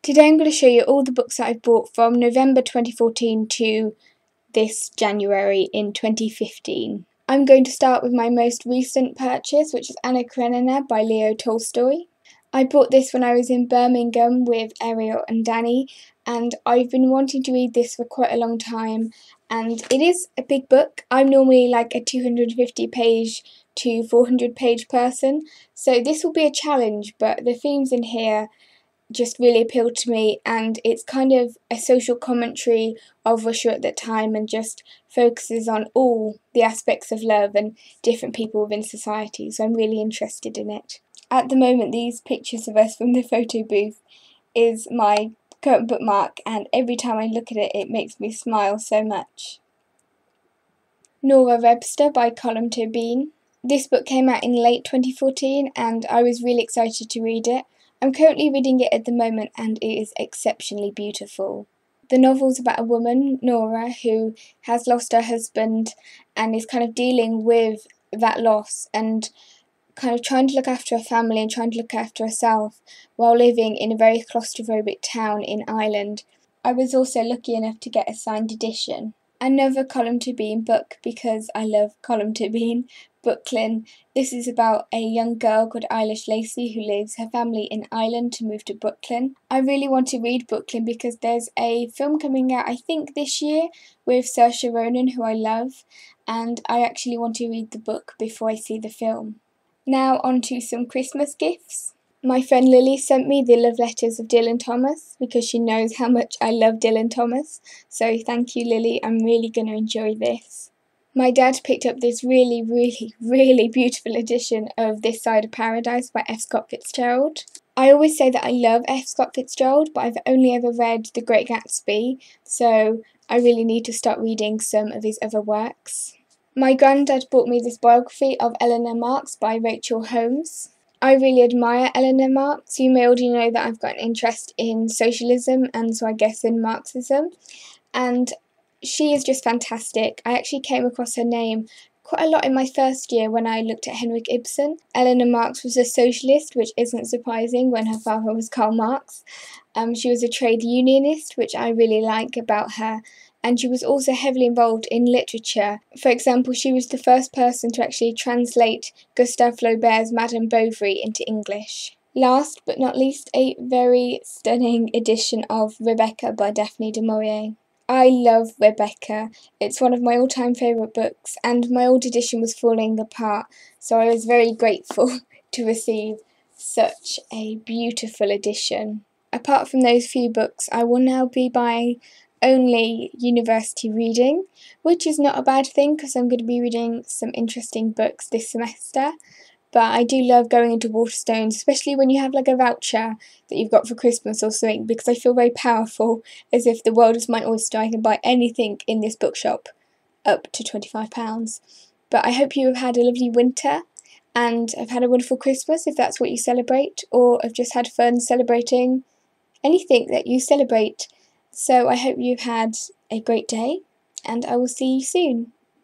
Today I'm going to show you all the books that I've bought from November 2014 to this January in 2015. I'm going to start with my most recent purchase, which is Anna Karenina by Leo Tolstoy. I bought this when I was in Birmingham with Ariel and Danny, and I've been wanting to read this for quite a long time, and it is a big book. I'm normally like a 250 page to 400 page person, so this will be a challenge, but the themes in here just really appealed to me, and it's kind of a social commentary of Russia at that time and just focuses on all the aspects of love and different people within society, so I'm really interested in it. At the moment, these pictures of us from the photo booth is my current bookmark, and every time I look at it, it makes me smile so much. Nora Webster by Colm Tobin. This book came out in late 2014 and I was really excited to read it. I'm currently reading it at the moment and it is exceptionally beautiful. The novel's about a woman, Nora, who has lost her husband and is kind of dealing with that loss and kind of trying to look after her family and trying to look after herself while living in a very claustrophobic town in Ireland. I was also lucky enough to get a signed edition. Another Colm Tobin book, because I love Colm Tobin, Brooklyn. This is about a young girl called Eilish Lacey who leaves her family in Ireland to move to Brooklyn. I really want to read Brooklyn because there's a film coming out, I think this year, with Saoirse Ronan, who I love, and I actually want to read the book before I see the film. Now on to some Christmas gifts. My friend Lily sent me the love letters of Dylan Thomas because she knows how much I love Dylan Thomas. So thank you, Lily. I'm really going to enjoy this. My dad picked up this really beautiful edition of This Side of Paradise by F. Scott Fitzgerald. I always say that I love F. Scott Fitzgerald, but I've only ever read The Great Gatsby, so I really need to start reading some of his other works. My granddad bought me this biography of Eleanor Marx by Rachel Holmes. I really admire Eleanor Marx. You may already know that I've got an interest in socialism and so I guess in Marxism, and she is just fantastic. I actually came across her name quite a lot in my first year when I looked at Henrik Ibsen. Eleanor Marx was a socialist, which isn't surprising when her father was Karl Marx. She was a trade unionist, which I really like about her, and she was also heavily involved in literature. For example, she was the first person to actually translate Gustave Flaubert's Madame Bovary into English. Last but not least, a very stunning edition of Rebecca by Daphne du Maurier. I love Rebecca. It's one of my all-time favourite books, and my old edition was falling apart, so I was very grateful to receive such a beautiful edition. Apart from those few books, I will now be buying only university reading, which is not a bad thing because I'm going to be reading some interesting books this semester. But I do love going into Waterstones, especially when you have like a voucher that you've got for Christmas or something, because I feel very powerful, as if the world is my oyster. I can buy anything in this bookshop up to £25. But I hope you have had a lovely winter and have had a wonderful Christmas if that's what you celebrate, or have just had fun celebrating anything that you celebrate. So I hope you've had a great day, and I will see you soon.